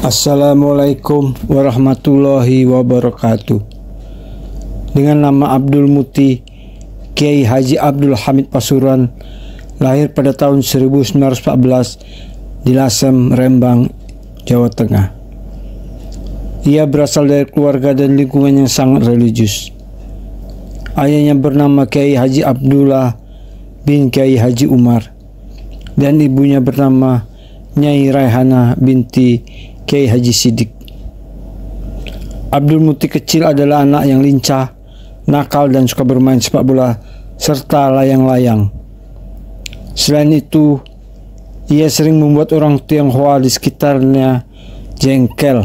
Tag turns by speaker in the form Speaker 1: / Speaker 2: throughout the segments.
Speaker 1: Assalamualaikum warahmatullahi wabarakatuh. Dengan nama Abdul Muti, Kiai Haji Abdul Hamid Pasuruan lahir pada tahun 1914 di Lasem, Rembang, Jawa Tengah. Ia berasal dari keluarga dan lingkungan yang sangat religius. Ayahnya bernama Kiai Haji Abdullah bin Kiai Haji Umar dan ibunya bernama Nyai Raihana binti Kiai Haji Sidik. Abdul Muti kecil adalah anak yang lincah, nakal dan suka bermain sepak bola serta layang-layang. Selain itu, ia sering membuat orang Tionghoa di sekitarnya jengkel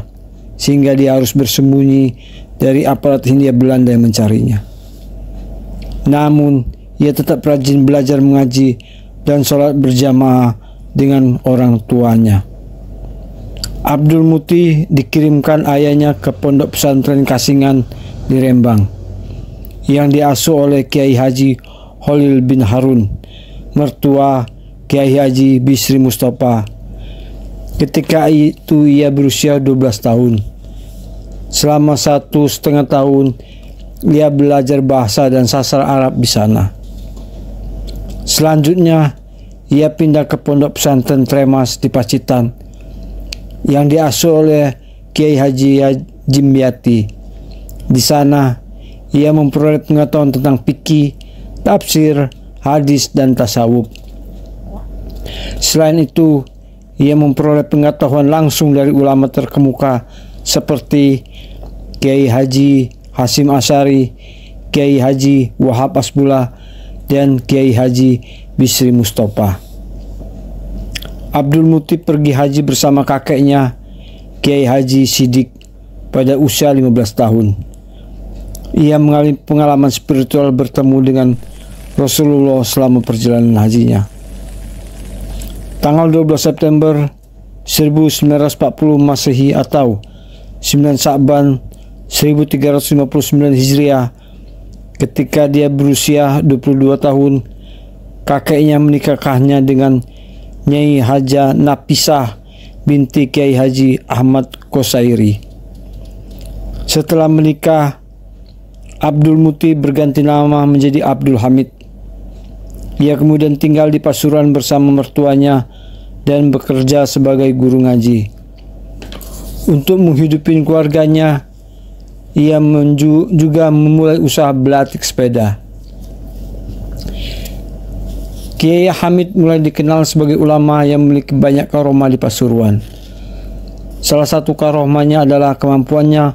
Speaker 1: sehingga dia harus bersembunyi dari aparat Hindia Belanda yang mencarinya. Namun, ia tetap rajin belajar mengaji dan sholat berjamaah dengan orang tuanya. Abdul Muti dikirimkan ayahnya ke pondok pesantren Kasingan di Rembang yang diasuh oleh Kiai Haji Holil bin Harun, mertua Kiai Haji Bisri Mustafa. Ketika itu ia berusia 12 tahun. Selama 1,5 tahun ia belajar bahasa dan sastra Arab di sana. Selanjutnya ia pindah ke pondok pesantren Tremas di Pacitan yang diasuh oleh Kiai Haji Jimbiati. Di sana ia memperoleh pengetahuan tentang fikih, tafsir, hadis dan tasawuf. Selain itu, ia memperoleh pengetahuan langsung dari ulama terkemuka seperti Kiai Haji Hasim Asyari, Kiai Haji Wahab Asbullah, dan Kiai Haji Bisri Mustafa. Abdul Muti pergi haji bersama kakeknya Kiai Haji Sidik pada usia 15 tahun. Ia mengalami pengalaman spiritual bertemu dengan Rasulullah selama perjalanan hajinya. Tanggal 12 September 1940 Masehi atau 9 Sa'ban 1359 Hijriah, ketika dia berusia 22 tahun, kakeknya menikahkannya dengan Nyai Haja Napisah binti Kiai Haji Ahmad Kosairi. Setelah menikah, Abdul Muti berganti nama menjadi Abdul Hamid. Ia kemudian tinggal di Pasuruan bersama mertuanya dan bekerja sebagai guru ngaji. Untuk menghidupi keluarganya, ia juga memulai usaha batik sepeda. Kiai Hamid mulai dikenal sebagai ulama yang memiliki banyak karomah di Pasuruan. Salah satu karomahnya adalah kemampuannya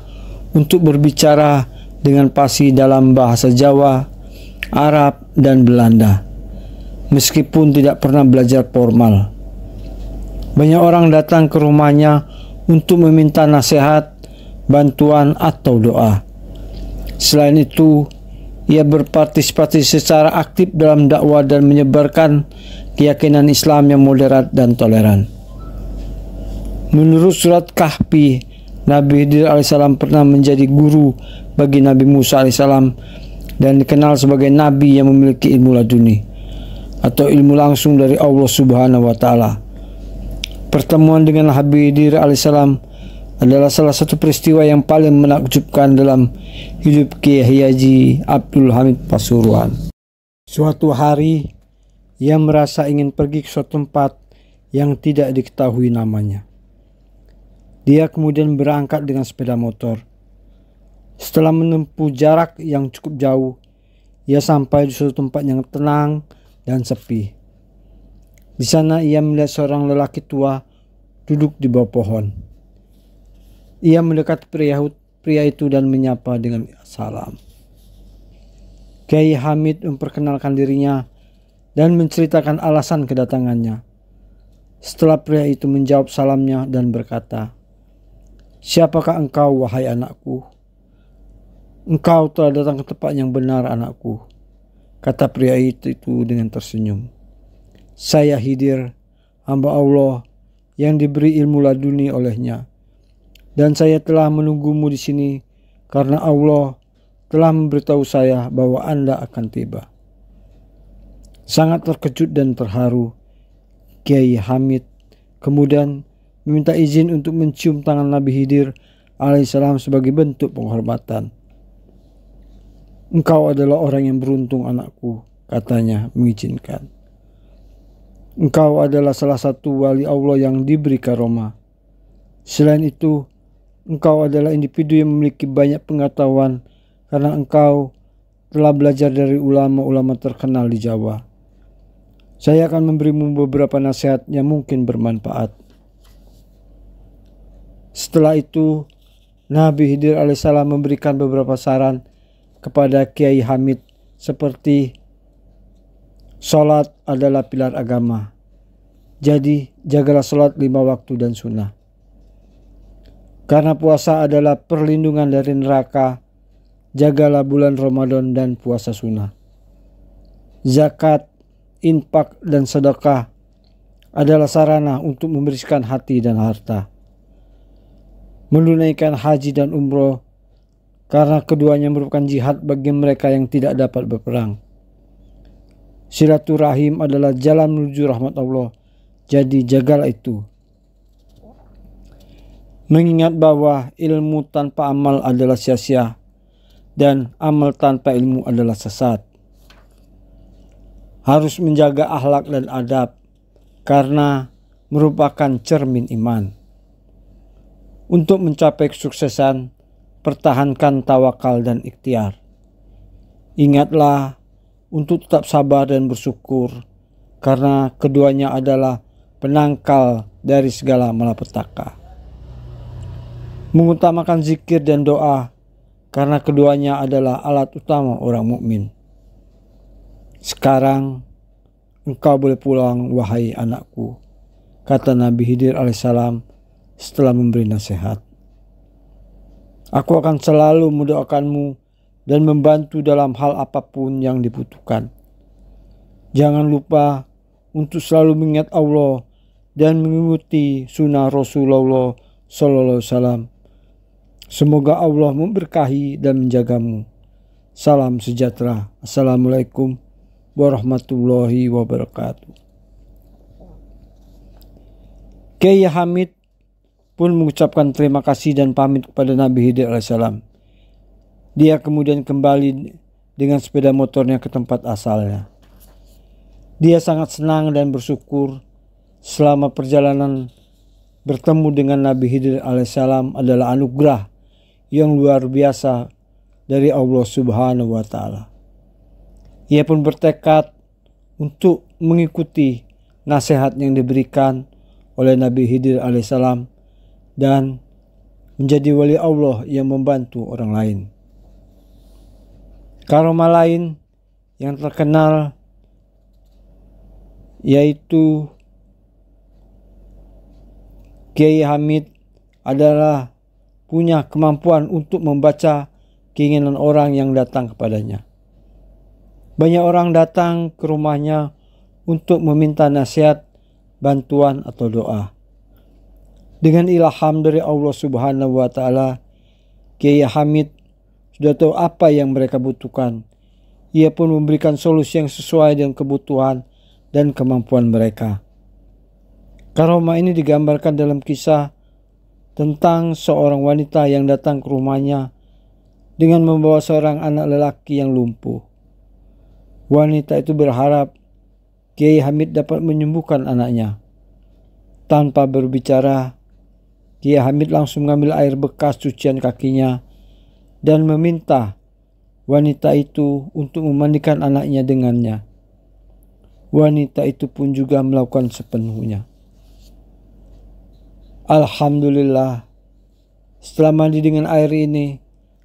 Speaker 1: untuk berbicara dengan fasih dalam bahasa Jawa, Arab, dan Belanda, meskipun tidak pernah belajar formal. Banyak orang datang ke rumahnya untuk meminta nasihat, bantuan, atau doa. Selain itu, ia berpartisipasi secara aktif dalam dakwah dan menyebarkan keyakinan Islam yang moderat dan toleran. Menurut surat Kahfi, Nabi Khidir alaihissalam pernah menjadi guru bagi Nabi Musa alaihissalam dan dikenal sebagai nabi yang memiliki ilmu laduni atau ilmu langsung dari Allah Subhanahu wa taala. Pertemuan dengan Nabi Khidir alaihissalam adalah salah satu peristiwa yang paling menakjubkan dalam hidup Kiai Haji Abdul Hamid Pasuruan. Suatu hari, ia merasa ingin pergi ke suatu tempat yang tidak diketahui namanya. Dia kemudian berangkat dengan sepeda motor. Setelah menempuh jarak yang cukup jauh, ia sampai di suatu tempat yang tenang dan sepi. Di sana ia melihat seorang lelaki tua duduk di bawah pohon. Ia mendekati pria itu dan menyapa dengan salam. Kiai Hamid memperkenalkan dirinya dan menceritakan alasan kedatangannya. Setelah pria itu menjawab salamnya dan berkata, "Siapakah engkau, wahai anakku?" "Engkau telah datang ke tempat yang benar, anakku," kata pria itu dengan tersenyum. "Saya Khidir, hamba Allah yang diberi ilmu laduni olehnya. Dan saya telah menunggumu di sini karena Allah telah memberitahu saya bahwa Anda akan tiba." Sangat terkejut dan terharu, Kiai Hamid kemudian meminta izin untuk mencium tangan Nabi Khidir alaihissalam sebagai bentuk penghormatan. "Engkau adalah orang yang beruntung anakku," katanya mengizinkan. "Engkau adalah salah satu wali Allah yang diberi karomah. Selain itu, engkau adalah individu yang memiliki banyak pengetahuan karena engkau telah belajar dari ulama-ulama terkenal di Jawa. Saya akan memberimu beberapa nasihat yang mungkin bermanfaat." Setelah itu, Nabi Khidir alaihissalam memberikan beberapa saran kepada Kiai Hamid seperti sholat adalah pilar agama. Jadi jagalah sholat 5 waktu dan sunnah. Karena puasa adalah perlindungan dari neraka, jagalah bulan Ramadan dan puasa sunnah. Zakat, infak, dan sedekah adalah sarana untuk membersihkan hati dan harta. Menunaikan haji dan umroh karena keduanya merupakan jihad bagi mereka yang tidak dapat berperang. Silaturahim adalah jalan menuju rahmat Allah, jadi jagalah itu. Mengingat bahwa ilmu tanpa amal adalah sia-sia dan amal tanpa ilmu adalah sesat. Harus menjaga akhlak dan adab karena merupakan cermin iman. Untuk mencapai kesuksesan, pertahankan tawakal dan ikhtiar. Ingatlah untuk tetap sabar dan bersyukur karena keduanya adalah penangkal dari segala malapetaka. Mengutamakan zikir dan doa karena keduanya adalah alat utama orang mukmin. "Sekarang engkau boleh pulang, wahai anakku," kata Nabi Khidir alaihissalam setelah memberi nasihat. "Aku akan selalu mendoakanmu dan membantu dalam hal apapun yang dibutuhkan. Jangan lupa untuk selalu mengingat Allah dan mengikuti sunnah Rasulullah SAW. Semoga Allah memberkahi dan menjagamu. Salam sejahtera. Assalamualaikum warahmatullahi wabarakatuh." Kiai Hamid pun mengucapkan terima kasih dan pamit kepada Nabi Khidir alaihissalam. Dia kemudian kembali dengan sepeda motornya ke tempat asalnya. Dia sangat senang dan bersyukur selama perjalanan bertemu dengan Nabi Khidir alaihissalam adalah anugerah yang luar biasa dari Allah Subhanahu wa Ta'ala. Ia pun bertekad untuk mengikuti nasihat yang diberikan oleh Nabi Khidir alaihissalam dan menjadi wali Allah yang membantu orang lain. Karomah lain yang terkenal yaitu Kiai Hamid adalah punya kemampuan untuk membaca keinginan orang yang datang kepadanya. Banyak orang datang ke rumahnya untuk meminta nasihat, bantuan, atau doa. Dengan ilham dari Allah Subhanahu wa Ta'ala, Kiai Hamid sudah tahu apa yang mereka butuhkan. Ia pun memberikan solusi yang sesuai dengan kebutuhan dan kemampuan mereka. Karomah ini digambarkan dalam kisah tentang seorang wanita yang datang ke rumahnya dengan membawa seorang anak lelaki yang lumpuh. Wanita itu berharap Kiai Hamid dapat menyembuhkan anaknya. Tanpa berbicara, Kiai Hamid langsung mengambil air bekas cucian kakinya dan meminta wanita itu untuk memandikan anaknya dengannya. Wanita itu pun juga melakukan sepenuhnya. Alhamdulillah, setelah mandi dengan air ini,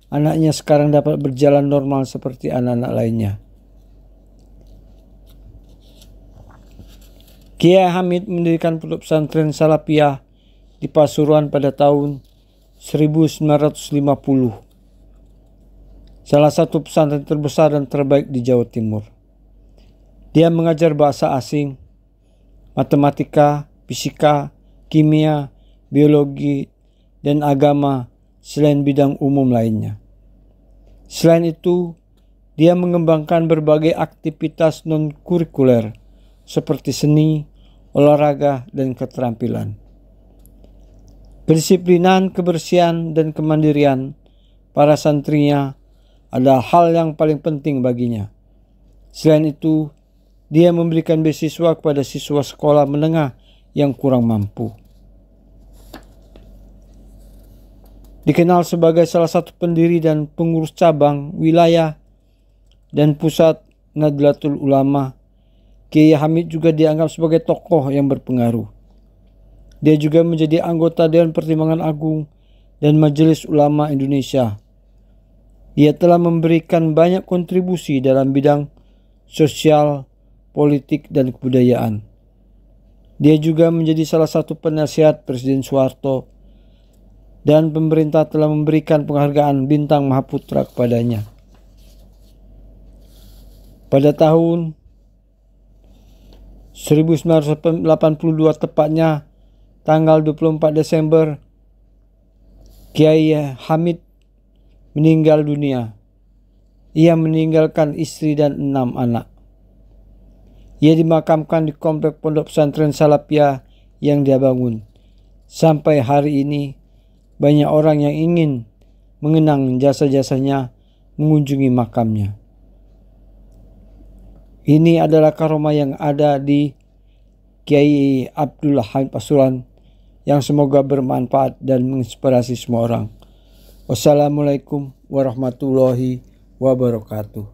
Speaker 1: anaknya sekarang dapat berjalan normal seperti anak-anak lainnya. Kiai Hamid mendirikan pondok pesantren Salafiyah di Pasuruan pada tahun 1950. Salah satu pesantren terbesar dan terbaik di Jawa Timur. Dia mengajar bahasa asing, matematika, fisika, kimia, biologi, dan agama selain bidang umum lainnya. Selain itu, dia mengembangkan berbagai aktivitas non-kurikuler seperti seni, olahraga, dan keterampilan. Kedisiplinan, kebersihan, dan kemandirian para santrinya adalah hal yang paling penting baginya. Selain itu, dia memberikan beasiswa kepada siswa sekolah menengah yang kurang mampu. Dikenal sebagai salah satu pendiri dan pengurus cabang, wilayah, dan pusat Nahdlatul Ulama, Kiai Hamid juga dianggap sebagai tokoh yang berpengaruh. Dia juga menjadi anggota Dewan Pertimbangan Agung dan Majelis Ulama Indonesia. Dia telah memberikan banyak kontribusi dalam bidang sosial, politik, dan kebudayaan. Dia juga menjadi salah satu penasihat Presiden Soeharto, dan pemerintah telah memberikan penghargaan Bintang Mahaputra kepadanya. Pada tahun 1982 tepatnya, tanggal 24 Desember, Kiai Hamid meninggal dunia. Ia meninggalkan istri dan 6 anak. Ia dimakamkan di komplek Pondok Pesantren Salafiyah yang dia bangun. Sampai hari ini, banyak orang yang ingin mengenang jasa-jasanya mengunjungi makamnya. Ini adalah karomah yang ada di Kiai Abdul Hamid Pasuruan, yang semoga bermanfaat dan menginspirasi semua orang. Wassalamualaikum warahmatullahi wabarakatuh.